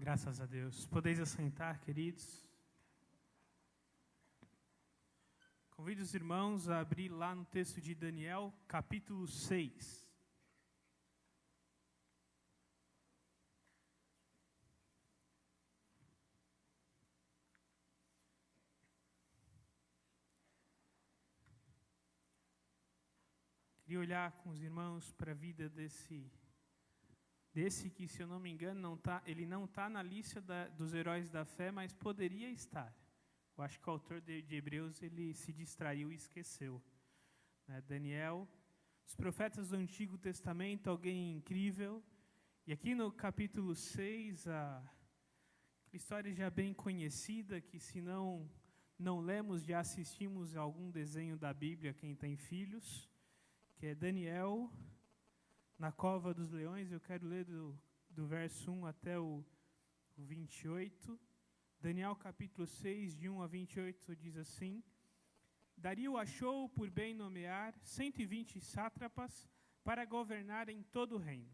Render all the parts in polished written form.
Graças a Deus. Podeis assentar, queridos. Convido os irmãos a abrir lá no texto de Daniel, capítulo 6. Queria olhar com os irmãos para a vida desse que, se eu não me engano, ele não está na lista dos heróis da fé, mas poderia estar. Eu acho que o autor de Hebreus ele se distraiu e esqueceu. Daniel, os profetas do Antigo Testamento, alguém incrível. E aqui no capítulo 6, a história já bem conhecida, que se não lemos, já assistimos a algum desenho da Bíblia, quem tem filhos, que é Daniel na cova dos leões. Eu quero ler do verso 1 até o 28. Daniel capítulo 6, de 1 a 28, diz assim: Dario achou por bem nomear 120 sátrapas para governarem todo o reino.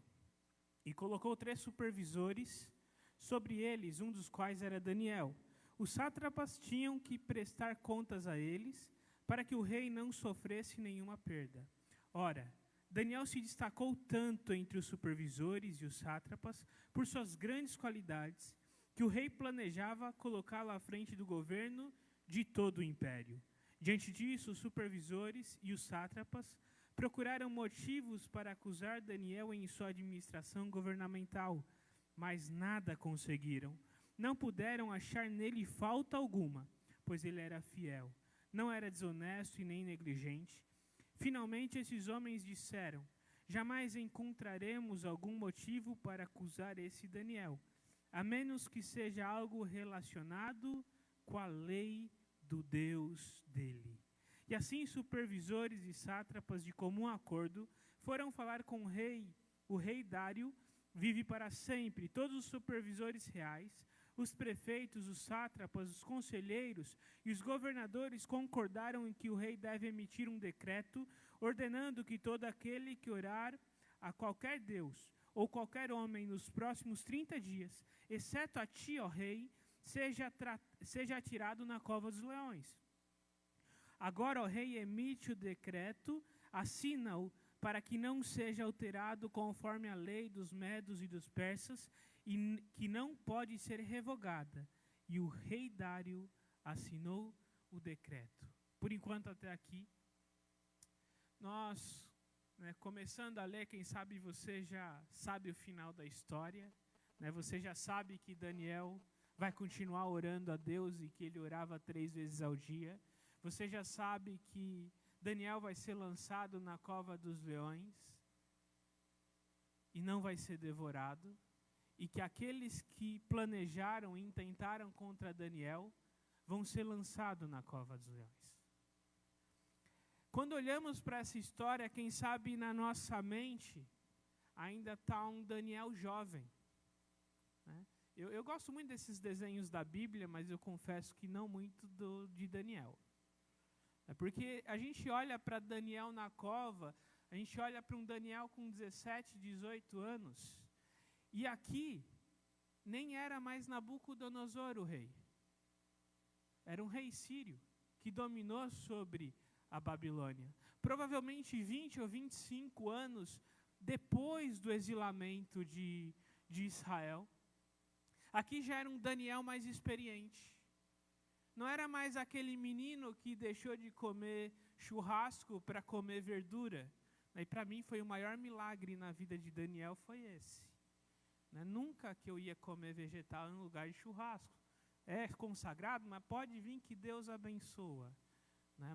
E colocou 3 supervisores, sobre eles um dos quais era Daniel. Os sátrapas tinham que prestar contas a eles, para que o rei não sofresse nenhuma perda. Ora, Daniel se destacou tanto entre os supervisores e os sátrapas por suas grandes qualidades, que o rei planejava colocá-lo à frente do governo de todo o império. Diante disso, os supervisores e os sátrapas procuraram motivos para acusar Daniel em sua administração governamental, mas nada conseguiram. Não puderam achar nele falta alguma, pois ele era fiel, não era desonesto e nem negligente. Finalmente, esses homens disseram: jamais encontraremos algum motivo para acusar esse Daniel, a menos que seja algo relacionado com a lei do Deus dele. E assim, supervisores e sátrapas, de comum acordo, foram falar com o rei Dário, vive para sempre. Todos os supervisores reais, os prefeitos, os sátrapas, os conselheiros e os governadores concordaram em que o rei deve emitir um decreto ordenando que todo aquele que orar a qualquer deus ou qualquer homem nos próximos 30 dias, exceto a ti, ó rei, seja atirado na cova dos leões. Agora, ó rei, emite o decreto, assina-o, para que não seja alterado conforme a lei dos medos e dos persas, e que não pode ser revogada. E o rei Dário assinou o decreto. Por enquanto, até aqui, nós, começando a ler, quem sabe você já sabe o final da história, você já sabe que Daniel vai continuar orando a Deus e que ele orava 3 vezes ao dia. Você já sabe que Daniel vai ser lançado na cova dos leões e não vai ser devorado. E que aqueles que planejaram e intentaram contra Daniel vão ser lançados na cova dos leões. Quando olhamos para essa história, quem sabe na nossa mente ainda está um Daniel jovem. Eu gosto muito desses desenhos da Bíblia, mas eu confesso que não muito de Daniel. Porque a gente olha para Daniel na cova, a gente olha para um Daniel com 17, 18 anos, e aqui nem era mais Nabucodonosor o rei. Era um rei sírio que dominou sobre a Babilônia. Provavelmente 20 ou 25 anos depois do exilamento de Israel. Aqui já era um Daniel mais experiente. Não era mais aquele menino que deixou de comer churrasco para comer verdura. E para mim foi o maior milagre na vida de Daniel, foi esse. Nunca que eu ia comer vegetal em lugar de churrasco. É consagrado, mas pode vir que Deus abençoa.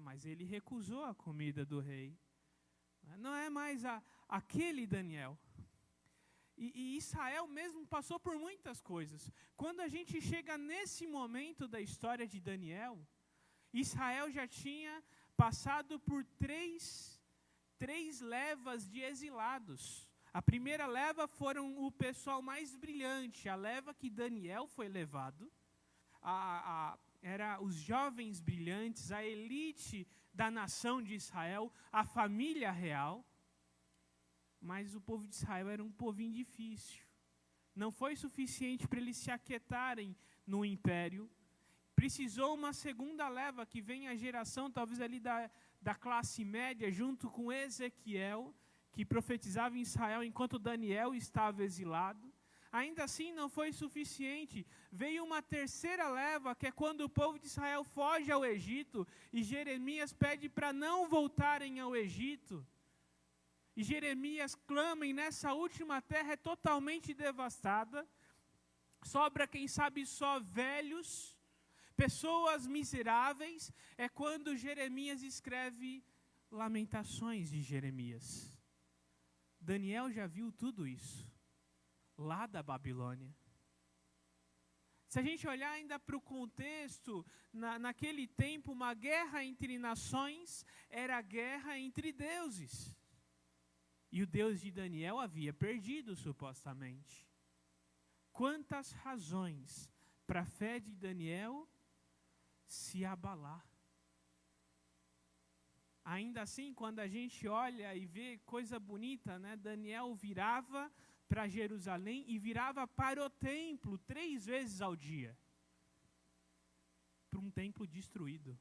Mas ele recusou a comida do rei. Não é mais aquele Daniel. E Israel mesmo passou por muitas coisas. Quando a gente chega nesse momento da história de Daniel, Israel já tinha passado por três levas de exilados. A primeira leva foram o pessoal mais brilhante, a leva que Daniel foi levado. Era os jovens brilhantes, a elite da nação de Israel, a família real. Mas o povo de Israel era um povinho difícil. não foi suficiente para eles se aquietarem no império. Precisou uma segunda leva, que vem a geração talvez ali da classe média, junto com Ezequiel, que profetizava em Israel enquanto Daniel estava exilado. Ainda assim não foi suficiente. Veio uma terceira leva, que é quando o povo de Israel foge ao Egito, e Jeremias pede para não voltarem ao Egito. E Jeremias clama, e nessa última terra é totalmente devastada. Sobra, quem sabe, só velhos, pessoas miseráveis. É quando Jeremias escreve Lamentações de Jeremias. Daniel já viu tudo isso lá da Babilônia. Se a gente olhar ainda para o contexto, naquele tempo, uma guerra entre nações era guerra entre deuses. E o Deus de Daniel havia perdido, supostamente. Quantas razões para a fé de Daniel se abalar. Ainda assim, quando a gente olha e vê coisa bonita, né? Daniel virava para Jerusalém e virava para o templo 3 vezes ao dia. Para um templo destruído.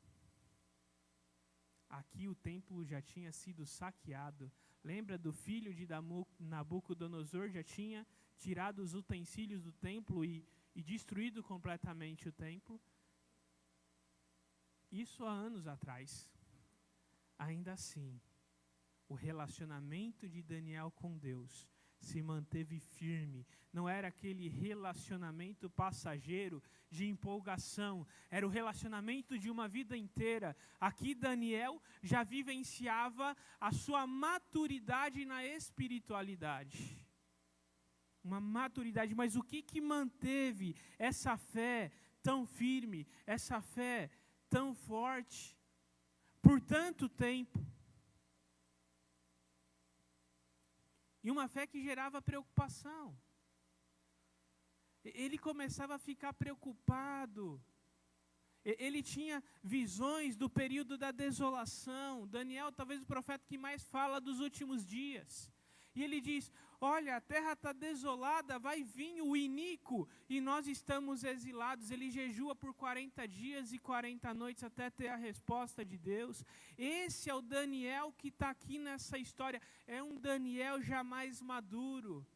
Aqui o templo já tinha sido saqueado. Lembra do filho de Nabucodonosor? Já tinha tirado os utensílios do templo e destruído completamente o templo. Isso há anos atrás. Ainda assim, o relacionamento de Daniel com Deus se manteve firme. Não era aquele relacionamento passageiro de empolgação. Era o relacionamento de uma vida inteira. Aqui Daniel já vivenciava a sua maturidade na espiritualidade. Uma maturidade. Mas o que manteve essa fé tão firme, essa fé tão forte por tanto tempo? E uma fé que gerava preocupação. Ele começava a ficar preocupado. Ele tinha visões do período da desolação. Daniel, talvez o profeta que mais fala dos últimos dias. E ele diz, olha, a terra está desolada, vai vir o iníquo e nós estamos exilados. Ele jejua por 40 dias e 40 noites até ter a resposta de Deus. Esse é o Daniel que está aqui nessa história. É um Daniel jamais maduro.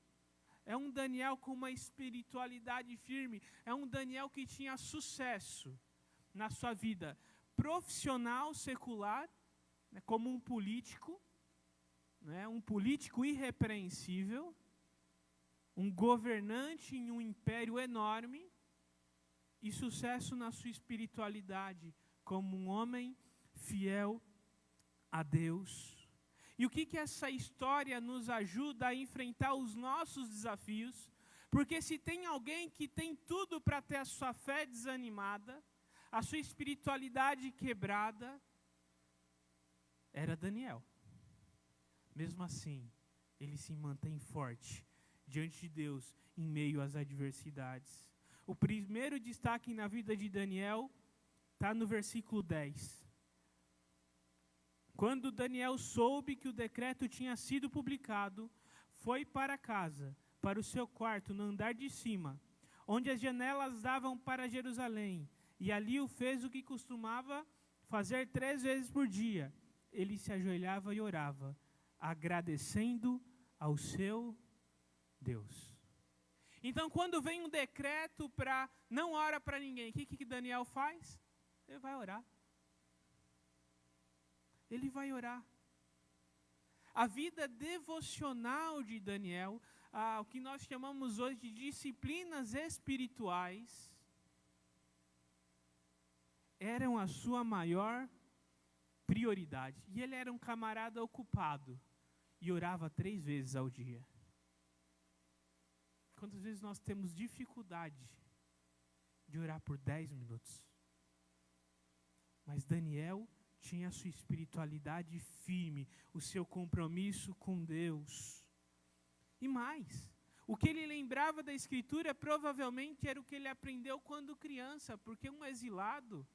É um Daniel com uma espiritualidade firme. É um Daniel que tinha sucesso na sua vida profissional, secular, né, como um político. Um político irrepreensível, um governante em um império enorme, e sucesso na sua espiritualidade, como um homem fiel a Deus. E o que essa história nos ajuda a enfrentar os nossos desafios? Porque se tem alguém que tem tudo para ter a sua fé desanimada, a sua espiritualidade quebrada, era Daniel. Mesmo assim, ele se mantém forte diante de Deus em meio às adversidades. O primeiro destaque na vida de Daniel está no versículo 10. Quando Daniel soube que o decreto tinha sido publicado, foi para casa, para o seu quarto no andar de cima, onde as janelas davam para Jerusalém, e ali o fez o que costumava fazer 3 vezes por dia. Ele se ajoelhava e orava, agradecendo ao seu Deus. Então, quando vem um decreto para não ora para ninguém, o que Daniel faz? Ele vai orar. Ele vai orar. A vida devocional de Daniel, o que nós chamamos hoje de disciplinas espirituais, eram a sua maior prioridade. E ele era um camarada ocupado e orava 3 vezes ao dia. Quantas vezes nós temos dificuldade de orar por 10 minutos? Mas Daniel tinha a sua espiritualidade firme, o seu compromisso com Deus. E mais, o que ele lembrava da Escritura provavelmente era o que ele aprendeu quando criança, porque um exilado,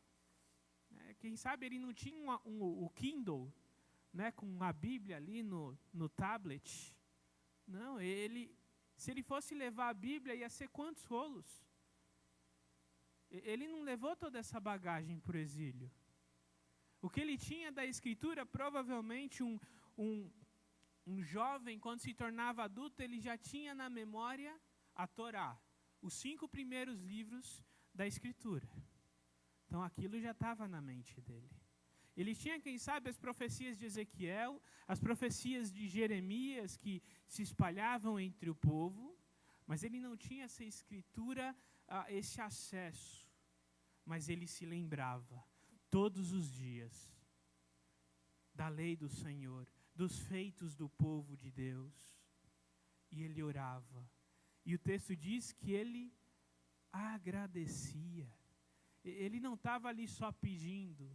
quem sabe ele não tinha o Kindle, com a Bíblia ali no tablet. Não, ele Se ele fosse levar a Bíblia, ia ser quantos rolos? Ele não levou toda essa bagagem para o exílio. O que ele tinha da Escritura, provavelmente um jovem, quando se tornava adulto, ele já tinha na memória a Torá, os 5 primeiros livros da Escritura. Então aquilo já estava na mente dele. Ele tinha, quem sabe, as profecias de Ezequiel, as profecias de Jeremias que se espalhavam entre o povo, mas ele não tinha essa escritura, esse acesso. Mas ele se lembrava todos os dias da lei do Senhor, dos feitos do povo de Deus. E ele orava. E o texto diz que ele agradecia. Ele não estava ali só pedindo.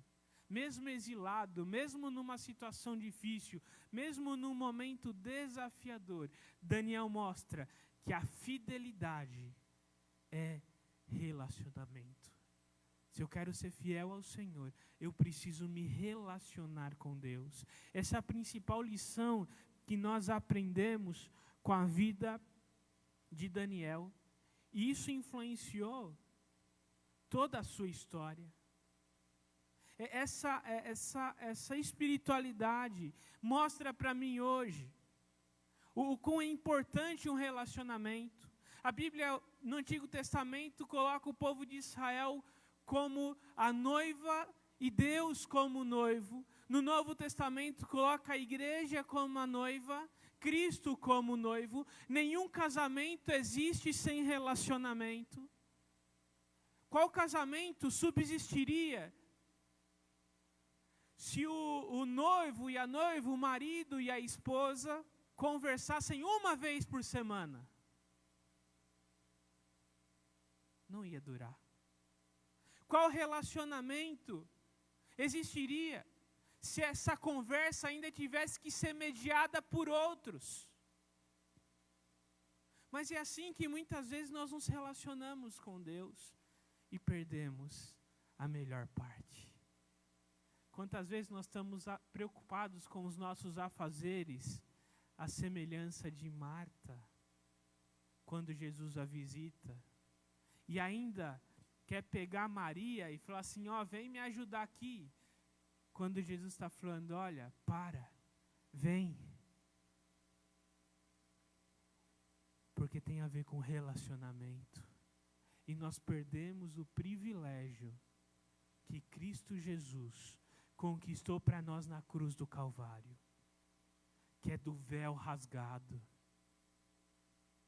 Mesmo exilado, mesmo numa situação difícil, mesmo num momento desafiador, Daniel mostra que a fidelidade é relacionamento. Se eu quero ser fiel ao Senhor, eu preciso me relacionar com Deus. Essa é a principal lição que nós aprendemos com a vida de Daniel. E isso influenciou toda a sua história. Essa espiritualidade mostra para mim hoje o quão é importante um relacionamento. A Bíblia, no Antigo Testamento, coloca o povo de Israel como a noiva e Deus como noivo. No Novo Testamento, coloca a igreja como a noiva, Cristo como noivo. Nenhum casamento existe sem relacionamento. Qual casamento subsistiria se o noivo e a noiva, o marido e a esposa, conversassem uma vez por semana? Não ia durar. Qual relacionamento existiria se essa conversa ainda tivesse que ser mediada por outros? Mas é assim que muitas vezes nós nos relacionamos com Deus e perdemos a melhor parte. Quantas vezes nós estamos preocupados com os nossos afazeres, a semelhança de Marta, quando Jesus a visita, e ainda quer pegar Maria e falar assim, vem me ajudar aqui, quando Jesus está falando, olha, vem. Porque tem a ver com relacionamento. E nós perdemos o privilégio que Cristo Jesus conquistou para nós na cruz do Calvário, que é do véu rasgado.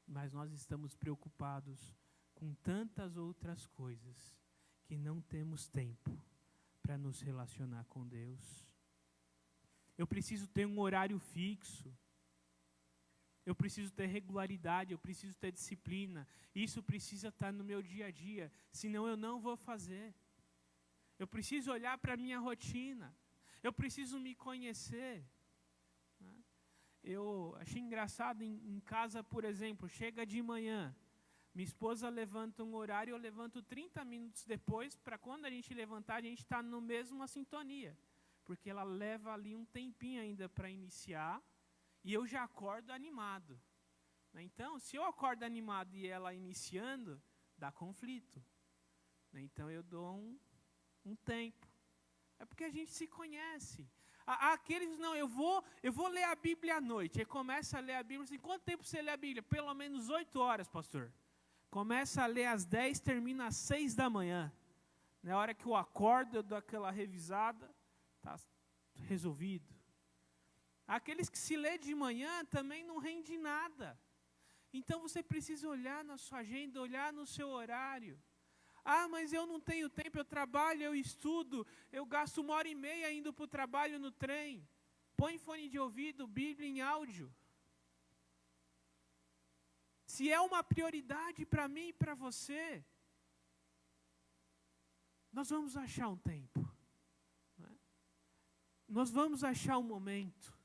Mas nós estamos preocupados com tantas outras coisas que não temos tempo para nos relacionar com Deus. Eu preciso ter um horário fixo. Eu preciso ter regularidade, eu preciso ter disciplina. Isso precisa estar no meu dia a dia, senão eu não vou fazer. Eu preciso olhar para a minha rotina. Eu preciso me conhecer. Eu achei engraçado em casa, por exemplo, chega de manhã, minha esposa levanta um horário, eu levanto 30 minutos depois, para quando a gente levantar, a gente está no mesmo sintonia. Porque ela leva ali um tempinho ainda para iniciar, e eu já acordo animado. Então, se eu acordo animado e ela iniciando, dá conflito. Então, eu dou um tempo. É porque a gente se conhece. Aqueles, não, eu vou ler a Bíblia à noite. Aí começa a ler a Bíblia, assim, quanto tempo você lê a Bíblia? Pelo menos 8 horas, pastor. Começa a ler às 10, termina às 6 da manhã. Na hora que eu acordo, eu dou aquela revisada, está resolvido. Aqueles que se lê de manhã também não rende nada. Então você precisa olhar na sua agenda, olhar no seu horário. Mas eu não tenho tempo, eu trabalho, eu estudo, eu gasto 1h30 indo para o trabalho no trem. Põe fone de ouvido, Bíblia em áudio. Se é uma prioridade para mim e para você, nós vamos achar um tempo. Né? Nós vamos achar um momento.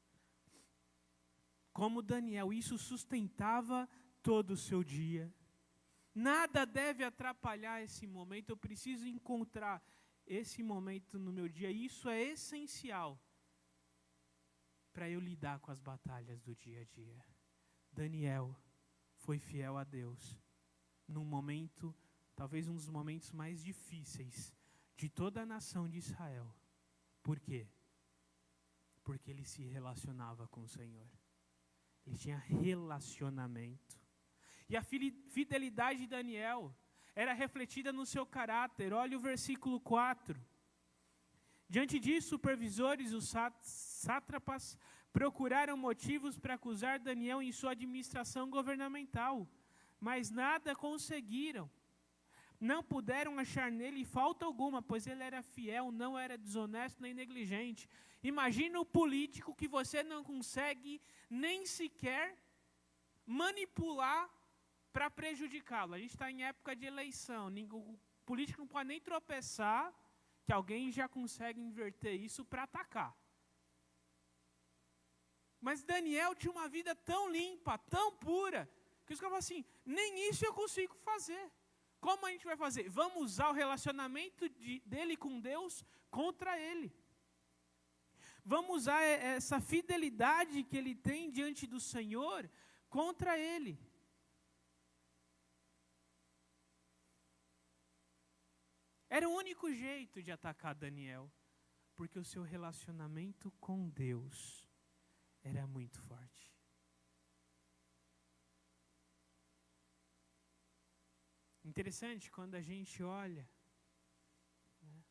Como Daniel, isso sustentava todo o seu dia. Nada deve atrapalhar esse momento, eu preciso encontrar esse momento no meu dia. Isso é essencial para eu lidar com as batalhas do dia a dia. Daniel foi fiel a Deus num momento, talvez um dos momentos mais difíceis de toda a nação de Israel. Por quê? Porque ele se relacionava com o Senhor. Ele tinha relacionamento. E a fidelidade de Daniel era refletida no seu caráter. Olha o versículo 4. Diante disso, supervisores, os sátrapas, procuraram motivos para acusar Daniel em sua administração governamental, mas nada conseguiram. Não puderam achar nele falta alguma, pois ele era fiel, não era desonesto nem negligente. Imagina o político que você não consegue nem sequer manipular para prejudicá-lo. A gente está em época de eleição, o político não pode nem tropeçar, que alguém já consegue inverter isso para atacar. Mas Daniel tinha uma vida tão limpa, tão pura, que os caras falam assim, nem isso eu consigo fazer. Como a gente vai fazer? Vamos usar o relacionamento dele com Deus contra ele. Vamos usar essa fidelidade que ele tem diante do Senhor contra ele. Era o único jeito de atacar Daniel, porque o seu relacionamento com Deus era muito forte. Interessante quando a gente olha, né?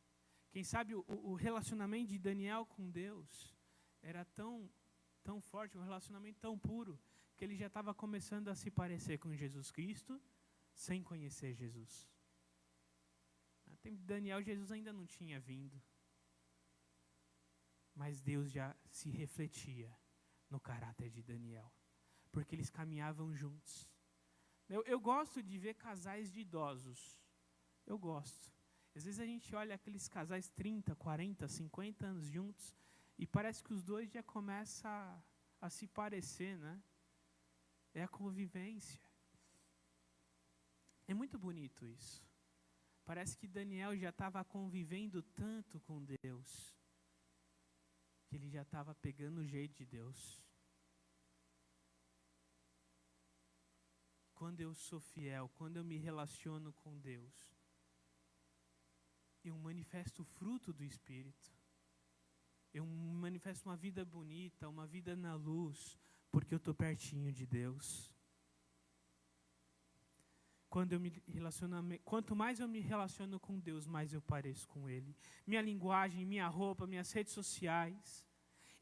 Quem sabe o relacionamento de Daniel com Deus era tão forte, um relacionamento tão puro, que ele já estava começando a se parecer com Jesus Cristo, sem conhecer Jesus. No tempo de Daniel, Jesus ainda não tinha vindo, mas Deus já se refletia no caráter de Daniel, porque eles caminhavam juntos. Eu gosto de ver casais de idosos. Eu gosto. Às vezes a gente olha aqueles casais 30, 40, 50 anos juntos e parece que os dois já começam a se parecer, né? É a convivência. É muito bonito isso. Parece que Daniel já estava convivendo tanto com Deus, que ele já estava pegando o jeito de Deus. Quando eu sou fiel, quando eu me relaciono com Deus, eu manifesto o fruto do Espírito. Eu manifesto uma vida bonita, uma vida na luz, porque eu estou pertinho de Deus. Quanto mais eu me relaciono com Deus, mais eu pareço com Ele. Minha linguagem, minha roupa, minhas redes sociais,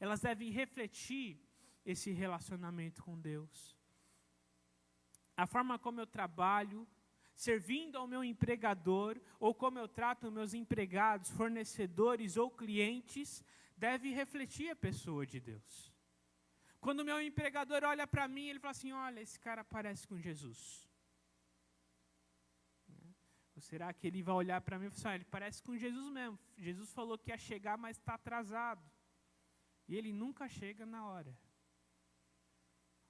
elas devem refletir esse relacionamento com Deus. A forma como eu trabalho, servindo ao meu empregador, ou como eu trato meus empregados, fornecedores ou clientes, deve refletir a pessoa de Deus. Quando o meu empregador olha para mim, ele fala assim, olha, esse cara parece com Jesus. Ou será que ele vai olhar para mim e falar assim, olha, ele parece com Jesus mesmo. Jesus falou que ia chegar, mas está atrasado. E ele nunca chega na hora.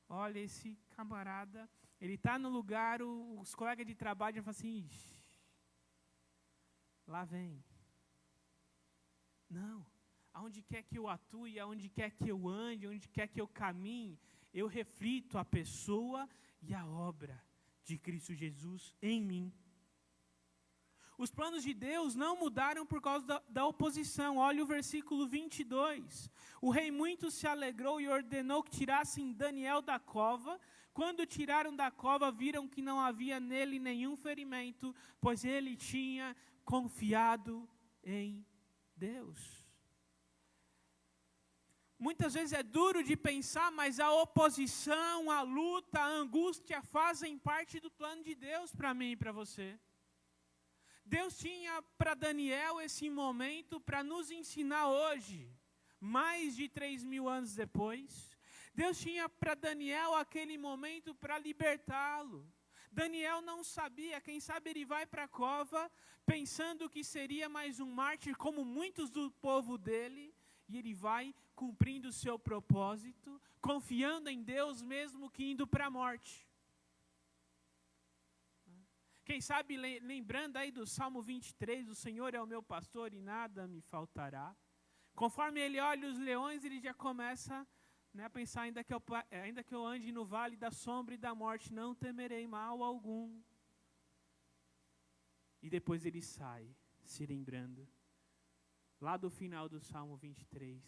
Olha, esse camarada, ele está no lugar, os colegas de trabalho falam assim, lá vem. Não, aonde quer que eu atue, aonde quer que eu ande, aonde quer que eu caminhe, eu reflito a pessoa e a obra de Cristo Jesus em mim. Os planos de Deus não mudaram por causa da oposição. Olha o versículo 22. O rei muito se alegrou e ordenou que tirassem Daniel da cova. Quando tiraram da cova, viram que não havia nele nenhum ferimento, pois ele tinha confiado em Deus. Muitas vezes é duro de pensar, mas a oposição, a luta, a angústia fazem parte do plano de Deus para mim e para você. Deus tinha para Daniel esse momento para nos ensinar hoje, mais de 3.000 anos depois. Deus tinha para Daniel aquele momento para libertá-lo. Daniel não sabia, quem sabe ele vai para a cova pensando que seria mais um mártir como muitos do povo dele, e ele vai cumprindo o seu propósito, confiando em Deus mesmo que indo para a morte. Quem sabe lembrando aí do Salmo 23, o Senhor é o meu pastor e nada me faltará. Conforme ele olha os leões, ele já começa Né? Pensar, ainda que eu ande no vale da sombra e da morte, não temerei mal algum. E depois ele sai, se lembrando, lá do final do Salmo 23,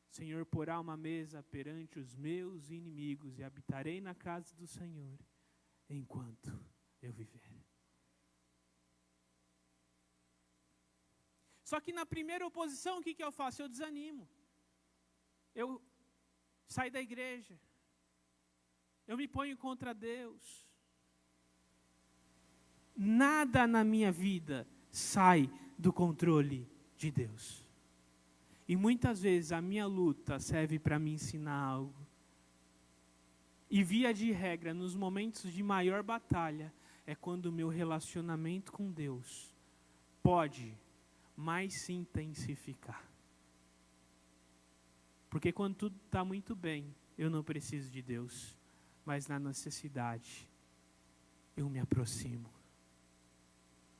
o Senhor porá uma mesa perante os meus inimigos, e habitarei na casa do Senhor, enquanto eu viver. Só que na primeira oposição, o que eu faço? Eu desanimo. Eu saio da igreja. Eu me ponho contra Deus. Nada na minha vida sai do controle de Deus. E muitas vezes a minha luta serve para me ensinar algo. E via de regra, nos momentos de maior batalha, é quando o meu relacionamento com Deus pode mais se intensificar. Porque quando tudo está muito bem, eu não preciso de Deus. Mas na necessidade, eu me aproximo.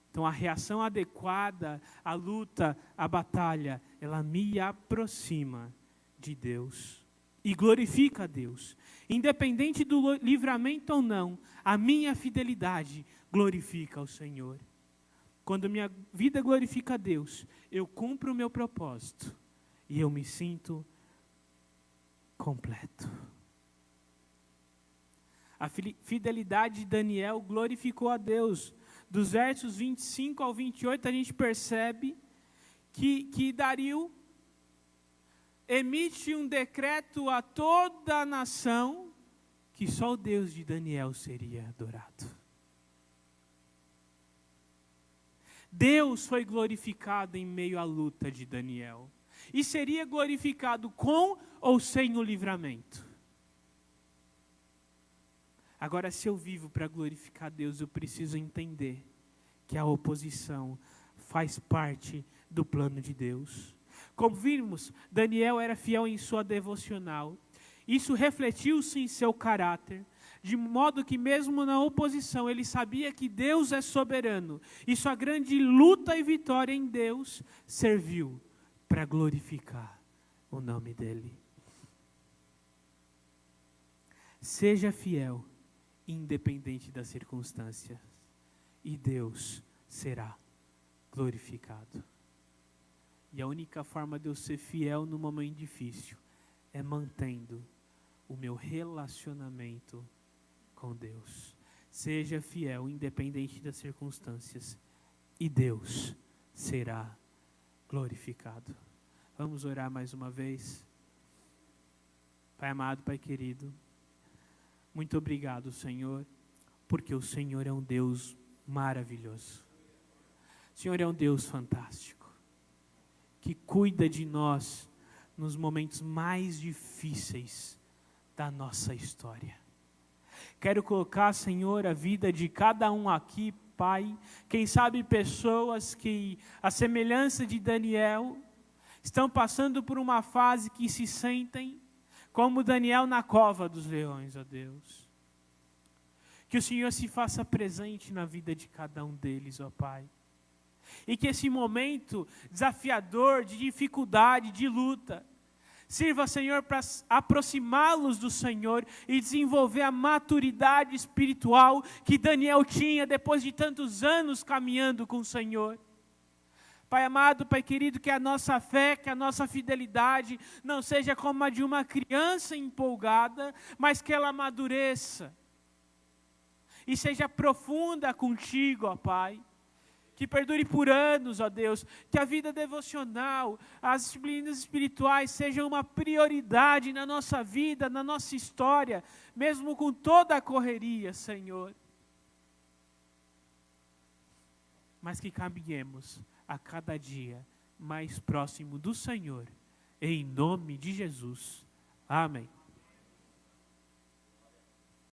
Então a reação adequada à luta, à batalha, ela me aproxima de Deus. E glorifica a Deus. Independente do livramento ou não, a minha fidelidade glorifica ao Senhor. Quando minha vida glorifica a Deus, eu cumpro o meu propósito. E eu me sinto completo. A fidelidade de Daniel glorificou a Deus. Dos versos 25 ao 28, a gente percebe que Dario emite um decreto a toda a nação que só o Deus de Daniel seria adorado. Deus foi glorificado em meio à luta de Daniel. E seria glorificado com ou sem o livramento. Agora, se eu vivo para glorificar Deus, eu preciso entender que a oposição faz parte do plano de Deus. Como vimos, Daniel era fiel em sua devocional. Isso refletiu-se em seu caráter, de modo que mesmo na oposição, ele sabia que Deus é soberano. E sua grande luta e vitória em Deus serviu para glorificar o nome dele. Seja fiel, independente das circunstâncias, e Deus será glorificado. E a única forma de eu ser fiel no momento difícil é mantendo o meu relacionamento com Deus. Seja fiel, independente das circunstâncias, e Deus será glorificado. Vamos orar mais uma vez. Pai amado, Pai querido, muito obrigado, Senhor, porque o Senhor é um Deus maravilhoso. O Senhor é um Deus fantástico, que cuida de nós nos momentos mais difíceis da nossa história. Quero colocar, Senhor, a vida de cada um aqui, Pai. Quem sabe pessoas que, à semelhança de Daniel, estão passando por uma fase que se sentem como Daniel na cova dos leões, ó Deus. Que o Senhor se faça presente na vida de cada um deles, ó Pai. E que esse momento desafiador, de dificuldade, de luta, sirva, Senhor, para aproximá-los do Senhor e desenvolver a maturidade espiritual que Daniel tinha depois de tantos anos caminhando com o Senhor. Pai amado, Pai querido, que a nossa fé, que a nossa fidelidade não seja como a de uma criança empolgada, mas que ela amadureça e seja profunda contigo, ó Pai. Que perdure por anos, ó Deus, que a vida devocional, as disciplinas espirituais sejam uma prioridade na nossa vida, na nossa história, mesmo com toda a correria, Senhor. Mas que caminhemos a cada dia mais próximo do Senhor, em nome de Jesus. Amém.